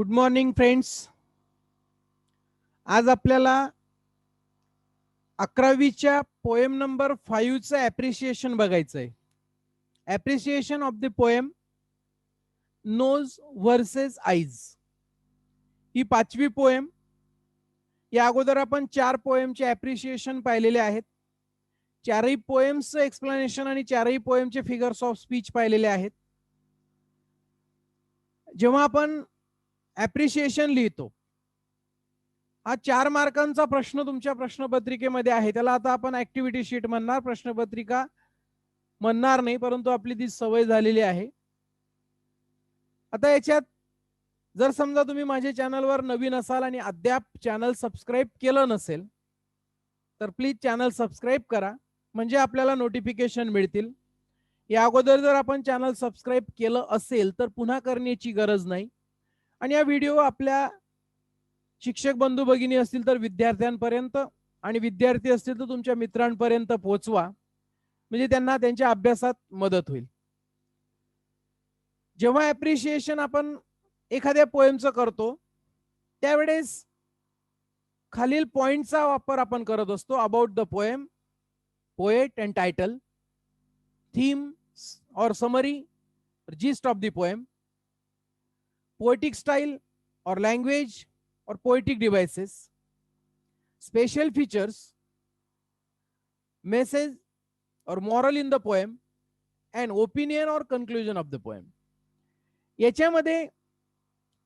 Good morning friends. आज आपल्याला 11वीच्या poem number 5 चं ॲप्रिशिएशन बघायचं आहे. Appreciation of the poem nose versus eyes. ही 5वी पोएम. या अगोदर आपण 4 पोएमचे ॲप्रिशिएशन पाहिलेले आहेत. चारही पोएम्सचं एक्सप्लेनेशन आणि चारही पोएमचे फिगर्स ऑफ स्पीच पाहिलेले आहेत. जेव्हा आपण ॲप्रिशिएशन लिहितो, हा 4 मार्कांचा प्रश्न तुमच्या प्रश्नपत्रिकेमध्ये आहे. त्याला आता आपण ऍक्टिव्हिटी शीट म्हणणार, प्रश्नपत्रिका म्हणणार नाही, परंतु आपली ती सवय झालेली आहे. आता याच्यात जर समजा तुम्ही माझ्या चॅनलवर नवीन असाल आणि अद्याप चॅनल सबस्क्राईब केलं नसेल तर प्लीज चॅनल सबस्क्राईब करा, म्हणजे आपल्याला नोटिफिकेशन मिळतील. या अगोदर जर आपण चॅनल सबस्क्राईब केलं असेल तर पुन्हा करण्याची गरज नाही. आणि हा व्हिडिओ आपल्या शिक्षक बंधू भगिनी असतील तर विद्यार्थ्यांपर्यंत, आणि विद्यार्थी असतील तर तुमच्या मित्रांपर्यंत पोहोचवा, म्हणजे त्यांना त्यांच्या अभ्यासात मदत होईल. जेव्हा ॲप्रिशिएशन आपण एखाद्या पोएमचं करतो त्यावेळेस खालील पॉइंटचा वापर आपण करत असतो. About the poem, poet and title, theme और summary, gist of the poem, poetic style और लैंग्वेज और poetic devices, special features, message और moral in the poem and opinion और कंक्लूजन ऑफ द पोएम. याच्यामध्ये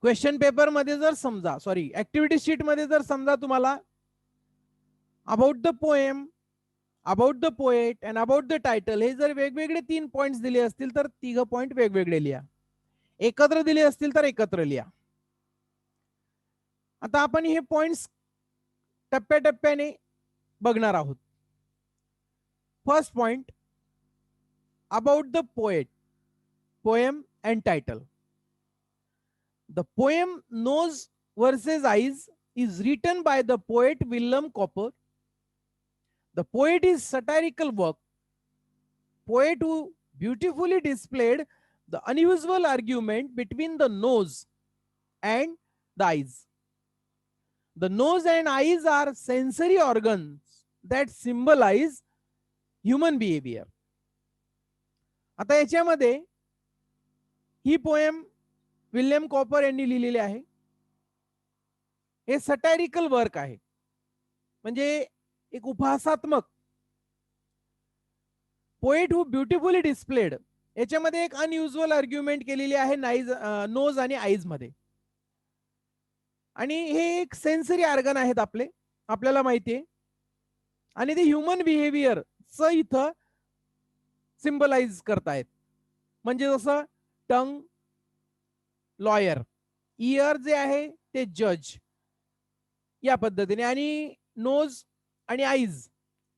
क्वेश्चन पेपर मध्ये जर समजा activity sheet मध्ये जर समजा तुम्हाला about the poem, about the poet and about the title हे जर वेगवेगळे 3 पॉइंट्स दिले असतील तर 3 पॉइंट वेगवेगळे लिहा. एकत्र दिले असतील तर एकत्र लिहा. आता आपण हे पॉइंट्स टप्प्याटप्प्याने बघणार आहोत. First point, about the poet, poem and title. The poem Nose versus Eyes is written by the poet William Cowper. The poet is satirical work, poet who beautifully displayed the unusual argument between the nose and the eyes. The nose and eyes are sensory organs that symbolize human behavior. आता याच्यामध्ये ही poem William copper यांनी लिहिलेले आहे. हे satirical work आहे, म्हणजे एक उपहासात्मक. Poet हू beautifully displayed, याच्यामध्ये एक अनयुजुअल आर्ग्युमेंट केलेली आहे नोज आणि आईज मध्ये. आणि हे एक सेन्सरी ऑर्गन आहेत आपल्याला माहिती आहे. आणि ते ह्युमन बिहेवियर च इथं सिंबलाइज करतायत. म्हणजे जसं टंग लॉयर, इयर जे आहे ते जज, या पद्धतीने. आणि नोज आणि आईज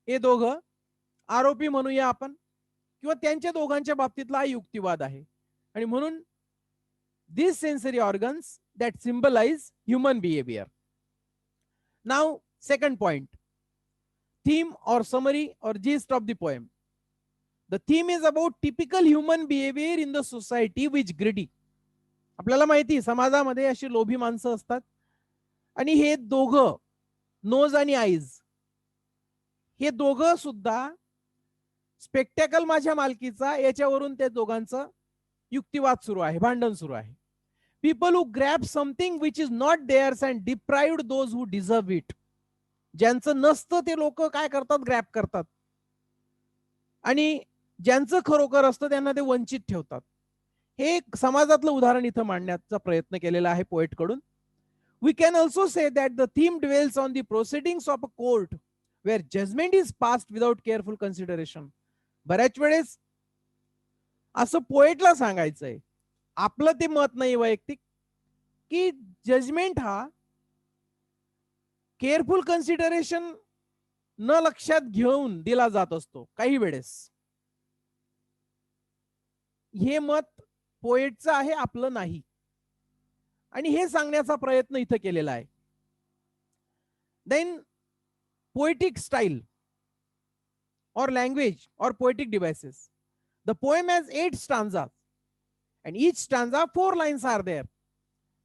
हे दोघं आरोपी म्हणूया आपण, किंवा त्यांच्या दोघांच्या बाबतीतला हा युक्तिवाद आहे. आणि म्हणून these sensory organs that symbolize human behavior. Now second point, theme or summary or gist of the poem. The theme is about typical human behavior in the society which greedy. आपल्याला माहिती समाजामध्ये अशी लोभी माणसं असतात. आणि हे दोघं नोज आणि आईज हे दोघं सुद्धा स्पेक्टॅकल माझ्या मालकीचा, याच्यावरून त्या दोघांचं युक्तिवाद सुरू आहे, भांडण सुरू आहे. People who grab something which is not there's and deprived those who deserve it. ज्यांचं नसतं ते लोक काय करतात, ग्रॅब करतात. आणि ज्यांचं खरोखर असतं त्यांना ते वंचित ठेवतात. हे एक समाजातलं उदाहरण इथं मांडण्याचा प्रयत्न केलेला आहे पोएट कडून. We can also say that the theme dwells on the proceedings of a court where judgement is passed without careful consideration. बऱ्याच वेळेस असं पोएटला सांगायचंय, आपलं ते मत नाही वैयक्तिक, की जजमेंट हा केअरफुल कन्सिडरेशन न लक्षात घेऊन दिला जात असतो काही वेळेस. हे मत पोएटचं आहे, आपलं नाही. आणि हे सांगण्याचा प्रयत्न इथं केलेला आहे. Then poetic style or language or poetic devices. The poem has 8 stanzas and each stanza 4 lines are there.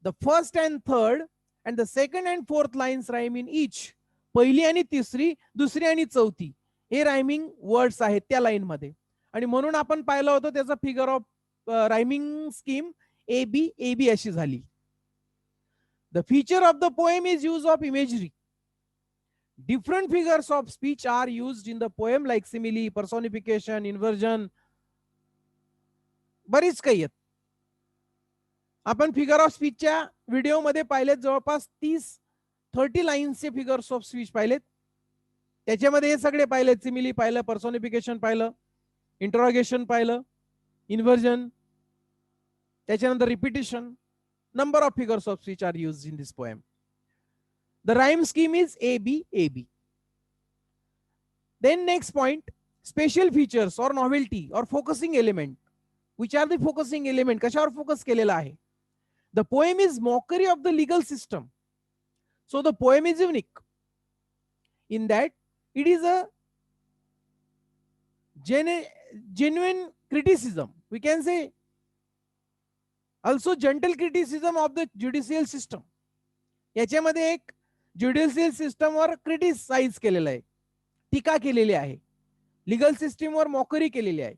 The first and third and the second and fourth lines rhyme in each. पहिली आणि तिसरी, दुसरी आणि चौथी हे rhyming words आहेत त्या line मध्ये. आणि म्हणून आपण पाहिलं होतं त्याचा figure of rhyming scheme A B A B अशी झाली. The feature of the poem is use of imagery. Different figures of speech are used in the poem like simile, personification, inversion, बरीच काही आहेत. आपण फिगर ऑफ स्पीचच्या व्हिडिओमध्ये पाहिलेत, जवळपास 30 लाईन्सचे figures of speech पाहिलेत. त्याच्यामध्ये हे सगळे पाहिलेत, सिमिली पाहिलं, पर्सोनिफिकेशन पाहिलं, इंटरोगेशन पाहिलं, इन्व्हर्जन, त्याच्यानंतर repetition. Number of figures of speech are used in this poem. The rhyme scheme is A, B, A, B. Then next point, special features or novelty or focusing element. Which are the focusing element? कशावर focus केलेला आहे? The poem is mockery of the legal system. So the poem is unique in that it is a genuine criticism. We can say also gentle criticism of the judicial system. याच्यामध्ये एक judicial सिस्टमवर criticise केलेलं आहे, टीका केलेली आहे, legal सिस्टीमवर mockery केलेली आहे.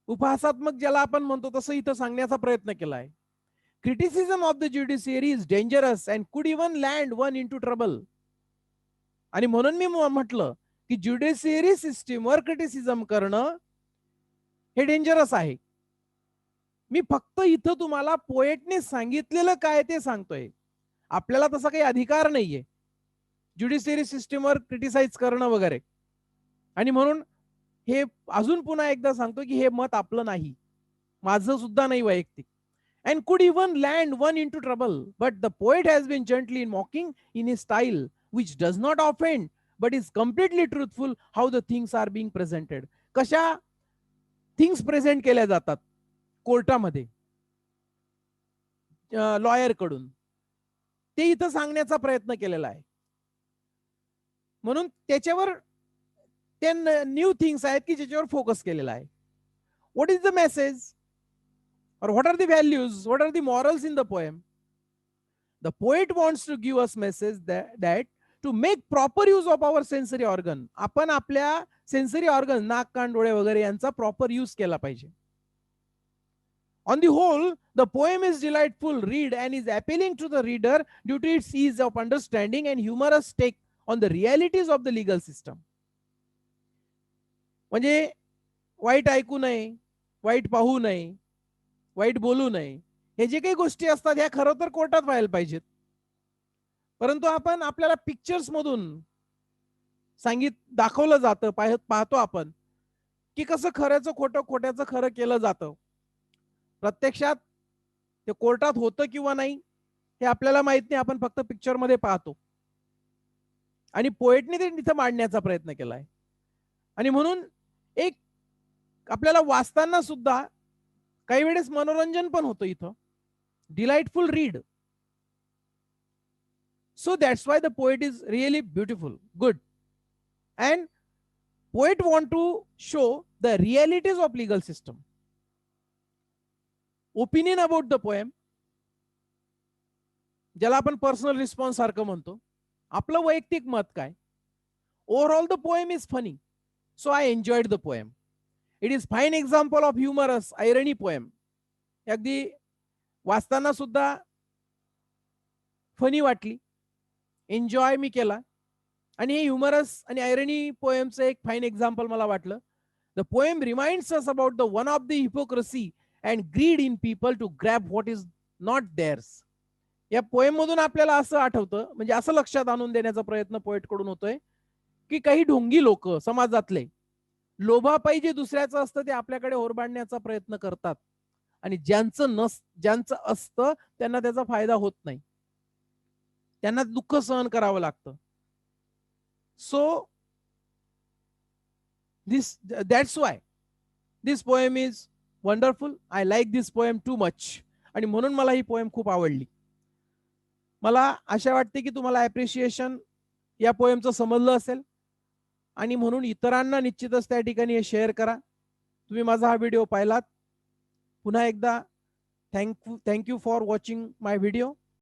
उपहासात्मक ज्याला आपण म्हणतो तसं इथं सांगण्याचा प्रयत्न केला आहे. Criticism of the judiciary is dangerous and could even land one in to trouble. आणि म्हणून मी म्हटलं की ज्युडिशियरी सिस्टीमवर क्रिटिसिझम करणं हे डेंजरस आहे. मी फक्त इथं तुम्हाला पोएटने सांगितलेलं काय ते सांगतोय. आपल्याला तसा काही अधिकार नाहीये ज्युडिशियरी सिस्टीमवर क्रिटिसाइज करणं वगैरे. आणि म्हणून हे अजून पुन्हा एकदा सांगतो की हे मत आपलं नाही, माझं सुद्धा नाही वैयक्तिक. And could even land one in to trouble but the poet has been gently in mocking in his style which does not offend but is completely truthful how the things are being presented. कशा things present केल्या जातात कोर्टामध्ये lawyer कडून, ते इथं सांगण्याचा प्रयत्न केलेला आहे. म्हणून त्याच्यावर त्या न्यू थिंग्स आहेत की ज्याच्यावर फोकस केलेला आहे. What is the message or what are the values, what are the morals in the poem? The poet wants to give us message that to make proper use of our sensory organ. आपण आपल्या sensory organ, नाक, कान, डोळे वगैरे यांचा proper use केला पाहिजे. On the whole, the poem is delightful read and is appealing to the reader due to its ease of understanding and humorous take on the realities of the legal system. म्हणजे वाईट ऐकू नये, वाईट पाहू नये, वाईट बोलू नये, हे जे काही गोष्टी असतात ह्या खरं तर कोर्टात व्हायला पाहिजेत. परंतु आपण आपल्याला पिक्चर्स मधून दाखवलं जातं, पाहतो आपण की कसं खऱ्याचं खोटं, खोट्याचं खरं केलं जातं. प्रत्यक्षात ते कोर्टात होतं किंवा नाही हे आपल्याला माहित नाही, आपण फक्त पिक्चर मध्ये पाहतो. आणि पोएटने ते तिथं मांडण्याचा प्रयत्न केलाय. आणि म्हणून एक आपल्याला वाचताना सुद्धा काही वेळेस मनोरंजन पण होतं इथं. Delightful read. So that's why the poet is really beautiful, good. And poet want to show the realities of legal system. Opinion about the poem, ज्याला आपण पर्सनल रिस्पॉन्स सारखं म्हणतो, आपलं वैयक्तिक मत काय. Overall the poem is funny, so I enjoyed the poem. It is fine example of humorous irony poem. अगदी वाचताना सुद्धा फनी वाटली, एन्जॉय मी केला. आणि हे ह्युमरस आणि आयरनी पोएमचं एक फाईन एक्झाम्पल मला वाटलं. The poem reminds us about the one of the hypocrisy and greed in people to grab what is not theirs. या पोएम मधून आपल्याला असं आठवतं, म्हणजे असं लक्षात आणून देण्याचा प्रयत्न पोएट कडून होतोय की काही ढोंगी लोक समाजातले लोभापायी जे दुसऱ्याचं असतं ते आपल्याकडे ओरबाडण्याचा प्रयत्न करतात. आणि ज्यांचं असतं त्यांना त्याचा फायदा होत नाही, त्यांना दुःख सहन करावं लागतं. So that's why this poem is wonderful. I like this poem too much. आणि म्हणून मला ही पोएम खूप आवडली. मला आशा वाटते की तुम्हाला अप्रिशिएशन या पोएमचं समजलं असेल. आणि म्हणून इतरांना निश्चितच त्या ठिकाणी हे शेअर करा. तुम्ही माझा हा व्हिडिओ पाहिलात, पुन्हा एकदा Thank you for watching my video.